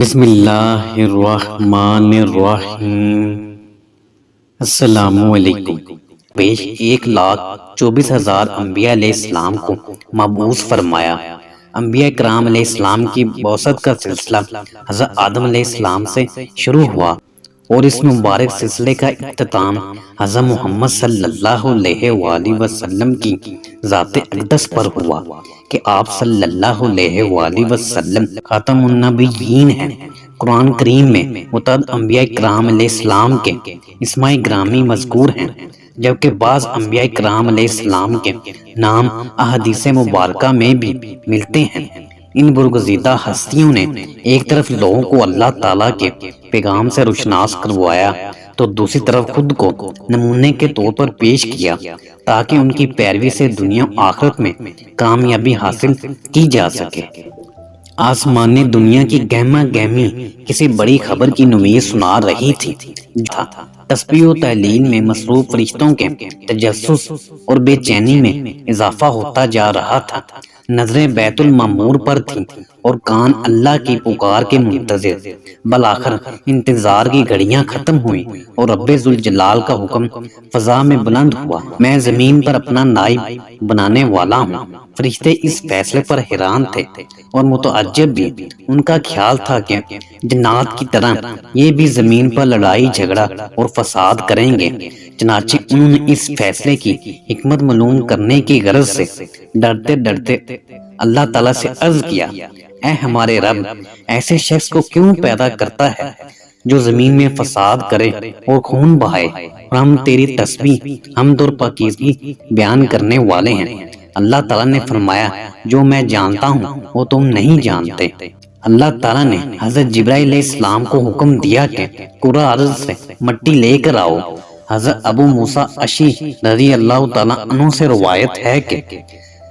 بسم اللہ الرحمن الرحیم۔ السلام علیکم۔ پیش 1,24,000 انبیاء علیہ السلام کو مبعوث فرمایا۔ انبیاء کرام علیہ السلام کی بعثت کا سلسلہ حضرت آدم علیہ السلام سے شروع ہوا اور اس مبارک سلسلے کا اختتام حضرت محمد صلی اللہ علیہ وآلہ وسلم کی ذات اقدس پر ہوا کہ آپ صلی اللہ علیہ وآلہ وسلم خاتم النبیین ہیں۔ قرآن کریم میں متعدد انبیاء کرام علیہ السلام کے اسماء گرامی مذکور ہیں، جبکہ بعض انبیاء کرام علیہ السلام کے نام احادیث مبارکہ میں بھی ملتے ہیں۔ ان برگزیدہ ہستیوں نے ایک طرف لوگوں کو اللہ تعالیٰ کے پیغام سے روشناس کروایا تو دوسری طرف خود کو نمونے کے طور پر پیش کیا تاکہ ان کی پیروی سے دنیا و آخرت میں کامیابی حاصل کی جا سکے۔ آسمان نے دنیا کی گہما گہمی کسی بڑی خبر کی نوید سنا رہی تھی۔ تسبیح و تحلیل میں مصروف فرشتوں کے تجسس اور بے چینی میں اضافہ ہوتا جا رہا تھا۔ نظریں بیت المعمور پر تھیں اور کان اللہ کی پکار کے منتظر۔ بالآخر انتظار کی گھڑیاں ختم ہوئیں اور رب ذوالجلال کا حکم فضا میں بلند ہوا، میں زمین پر اپنا نائب بنانے والا ہوں۔ فرشتے اس فیصلے پر حیران تھے اور متعجب بھی۔ ان کا خیال تھا کہ جنات کی طرح یہ بھی زمین پر لڑائی جھگڑا اور فساد کریں گے، چنانچہ انہوں نے اس فیصلے کی حکمت معلوم کرنے کی غرض سے ڈرتے ڈرتے اللہ تعالیٰ سے عرض کیا، اے ہمارے رب، ایسے شخص کو کیوں پیدا کرتا ہے جو زمین میں فساد کرے اور خون بہائے، اور ہم تیری تسبیح حمد اور پاکیزگی بیان کرنے والے ہیں۔ اللہ تعالیٰ نے فرمایا، جو میں جانتا ہوں وہ تم نہیں جانتے۔ اللہ تعالیٰ نے حضرت جبرائیل علیہ السلام کو حکم دیا کہ قرہ ارض سے مٹی لے کر آؤ۔ حضرت ابو موسیٰ اشعری رضی اللہ تعالیٰ عنہ سے روایت ہے کہ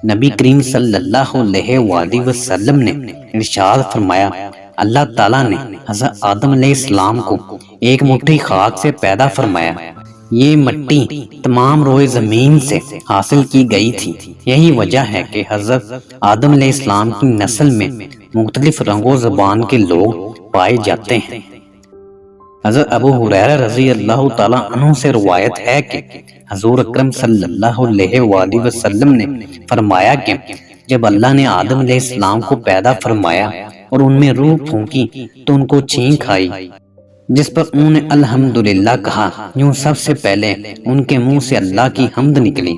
نبی کریم صلی اللہ علیہ وآلہ وسلم نے ارشاد فرمایا، اللہ تعالیٰ نے حضرت آدم علیہ السلام کو ایک مٹھی خاک سے پیدا فرمایا۔ یہ مٹی تمام روئے زمین سے حاصل کی گئی تھی۔ یہی وجہ ہے کہ حضرت آدم علیہ السلام کی نسل میں مختلف رنگ و زبان کے لوگ پائے جاتے ہیں۔ حضرت ابو ہریرہ رضی اللہ تعالیٰ عنہ سے روایت ہے کہ حضور اکرم صلی اللہ علیہ وآلہ وسلم نے فرمایا کہ جب اللہ نے آدم علیہ السلام کو پیدا فرمایا اور ان میں روح پھونکی تو ان کو چھینک آئی، جس پر انہوں نے الحمدللہ کہا، یوں سب سے پہلے ان کے منہ سے اللہ کی حمد نکلی۔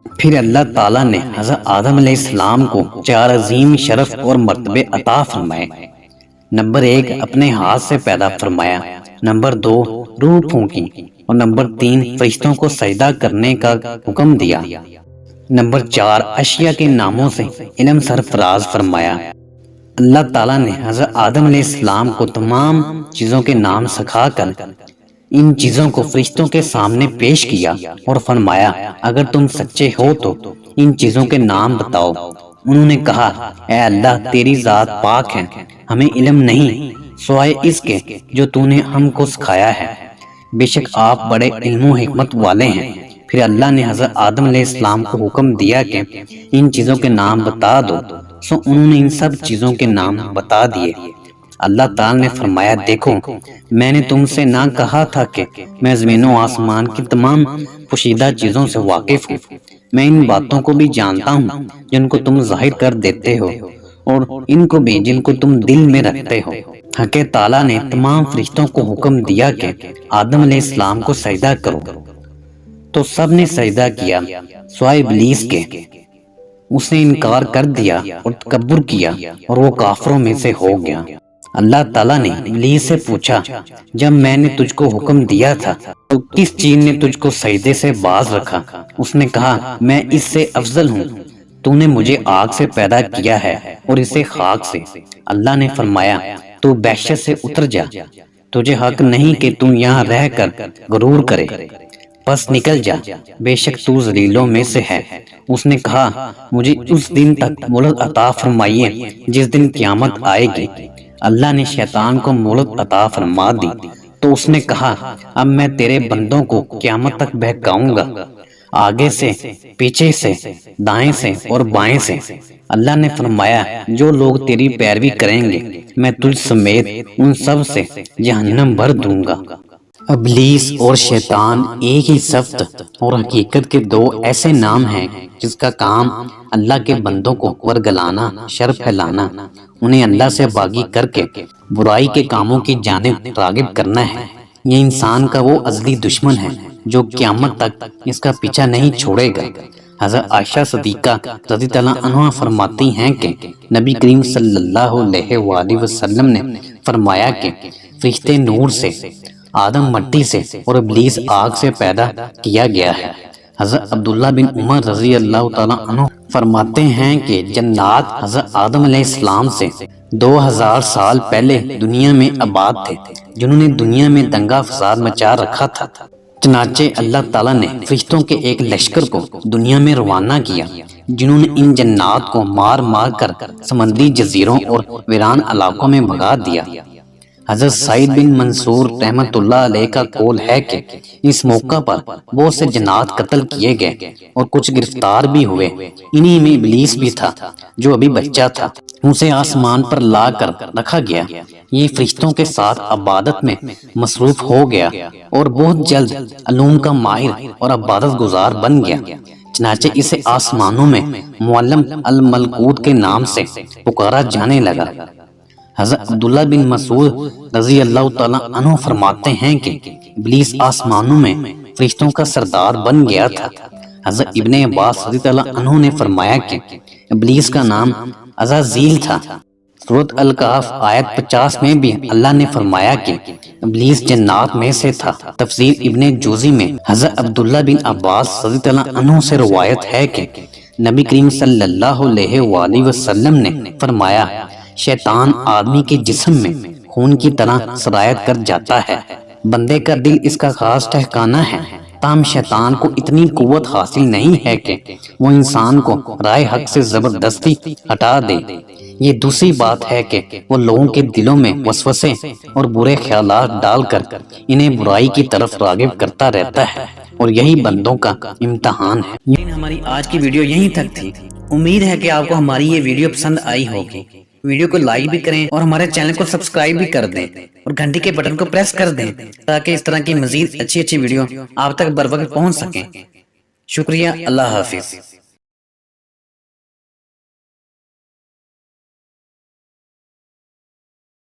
پھر اللہ تعالیٰ نے حضرت آدم علیہ السلام کو 4 عظیم شرف اور مرتبے عطا فرمائے۔ نمبر 1 اپنے ہاتھ سے پیدا فرمایا، نمبر 2 روح پھونکی، اور نمبر 3 فرشتوں کو سجدہ کرنے کا حکم دیا۔ نمبر 4 اشیاء کے ناموں سے علم سرفراز فرمایا۔ اللہ تعالیٰ نے حضرت آدم علیہ السلام کو تمام چیزوں کے نام سکھا کر ان چیزوں کو فرشتوں کے سامنے پیش کیا اور فرمایا، اگر تم سچے ہو تو ان چیزوں کے نام بتاؤ۔ انہوں نے کہا، اے اللہ، تیری ذات پاک ہے، ہمیں علم نہیں سوائے اس کے جو تو نے ہم کو سکھایا ہے، بے شک آپ بڑے علم و حکمت والے ہیں۔ پھر اللہ نے حضرت آدم علیہ السلام کو حکم دیا کہ ان چیزوں کے نام بتا دو، سو انہوں نے ان سب چیزوں کے نام بتا دیے۔ اللہ تعالیٰ نے فرمایا، دیکھو، میں نے تم سے نہ کہا تھا کہ میں زمین و آسمان کی تمام پوشیدہ چیزوں سے واقف ہوں؟ میں ان باتوں کو بھی جانتا ہوں جن کو تم ظاہر کر دیتے ہو اور ان کو بھی جن کو تم دل میں رکھتے ہو۔ حق تعالیٰ نے تمام فرشتوں کو حکم دیا کہ آدم علیہ السلام کو سجدہ کرو، تو سب نے سجدہ کیا سوائے ابلیس کے۔ اس نے انکار کر دیا اور تکبر کیا اور وہ کافروں میں سے ہو گیا۔ اللہ تعالیٰ نے ابلیس سے پوچھا، جب میں نے تجھ کو حکم دیا تھا تو کس چیز نے تجھ کو سجدے سے باز رکھا؟ اس نے کہا، میں اس سے افضل ہوں، تو نے مجھے آگ سے پیدا کیا ہے اور اسے خاک سے۔ اللہ نے فرمایا، تو بحشت سے اتر جا، تجھے حق نہیں کہ تو یہاں رہ کر غرور کرے، پس نکل جا، بے شک تو ذلیلوں میں سے ہے۔ اس نے کہا، مجھے اس دن تک مہلت عطا فرمائیے جس دن قیامت آئے گی۔ اللہ نے شیطان کو مہلت عطا فرما دی تو اس نے کہا، اب میں تیرے بندوں کو قیامت تک بہکاؤں گا۔ آگے سے، پیچھے سے، دائیں سے اور بائیں سے۔ اللہ نے فرمایا جو لوگ تیری پیروی کریں گے میں تجھ سمیت ان سب سے جہنم بھر دوں گا۔ ابلیس اور شیطان ایک ہی صفت اور حقیقت کے دو ایسے نام ہیں جس کا کام اللہ کے بندوں کو ورگلانا، شر پھیلانا، انہیں اللہ سے باغی کر کے برائی کے کاموں کی جانب راغب کرنا ہے۔ یہ انسان کا وہ ازلی دشمن ہے جو قیامت تک اس کا پیچھا نہیں چھوڑے گا۔ حضرت عائشہ صدیقہ رضی اللہ عنہا فرماتی ہیں کہ نبی کریم صلی اللہ علیہ وآلہ وسلم نے فرمایا کہ فرشتے نور سے، آدم مٹی سے اور ابلیس آگ سے پیدا کیا گیا ہے۔ حضرت عبداللہ بن عمر رضی اللہ تعالیٰ عنہ فرماتے ہیں کہ جنات حضرت آدم علیہ السلام سے 2000 سال پہلے دنیا میں آباد تھے، جنہوں نے دنیا میں دنگا فساد مچا رکھا تھا۔ چنانچہ اللہ تعالیٰ نے فرشتوں کے ایک لشکر کو دنیا میں روانہ کیا جنہوں نے ان جنات کو مار مار کر سمندری جزیروں اور ویران علاقوں میں بھگا دیا۔ حضرت سعید بن منصور رحمۃ اللہ علیہ کا قول ہے کہ اس موقع پر بہت سے جنات قتل کیے گئے اور کچھ گرفتار بھی ہوئے۔ انہی میں ابلیس بھی تھا جو ابھی بچہ تھا، اسے آسمان پر لا کر رکھا گیا۔ یہ فرشتوں کے ساتھ عبادت میں مصروف ہو گیا اور بہت جلد علوم کا ماہر اور عبادت گزار بن گیا، چنانچہ اسے آسمانوں میں معلم الملکوت کے نام سے پکارا جانے لگا۔ حضرت عبداللہ بن مسعود رضی اللہ تعالیٰ عنہ فرماتے ہیں کہ ابلیس آسمانوں میں فرشتوں کا سردار بن گیا تھا۔ حضرت ابن عباس رضی اللہ عنہ نے فرمایا کہ ابلیس کا نام عزازیل تھا۔ سورۃ الکہف آیت 50 میں بھی اللہ نے فرمایا کہ ابلیس جنات میں سے تھا۔ تفسیر ابن جوزی میں حضرت عبداللہ بن عباس رضی اللہ عنہ سے روایت ہے کہ نبی کریم صلی اللہ علیہ وآلہ وسلم نے فرمایا شیطان آدمی کے جسم میں خون کی طرح سرایت کر جاتا ہے، بندے کا دل اس کا خاص ٹھکانہ ہے، تاہم شیطان کو اتنی قوت حاصل نہیں ہے کہ وہ انسان کو رائے حق سے زبردستی ہٹا دے۔ یہ دوسری بات ہے کہ وہ لوگوں کے دلوں میں وسوسے اور برے خیالات ڈال کر انہیں برائی کی طرف راغب کرتا رہتا ہے، اور یہی بندوں کا امتحان ہے۔ ہماری آج کی ویڈیو یہیں تک تھی۔ امید ہے کہ آپ کو ہماری یہ ویڈیو پسند آئی ہوگی۔ ویڈیو کو لائک بھی کریں اور ہمارے چینل کو سبسکرائب بھی کر دیں اور گھنٹی کے بٹن کو پریس کر دیں تاکہ اس طرح کی مزید اچھی ویڈیو آپ تک بر وقت پہنچ سکیں۔ شکریہ، اللہ حافظ۔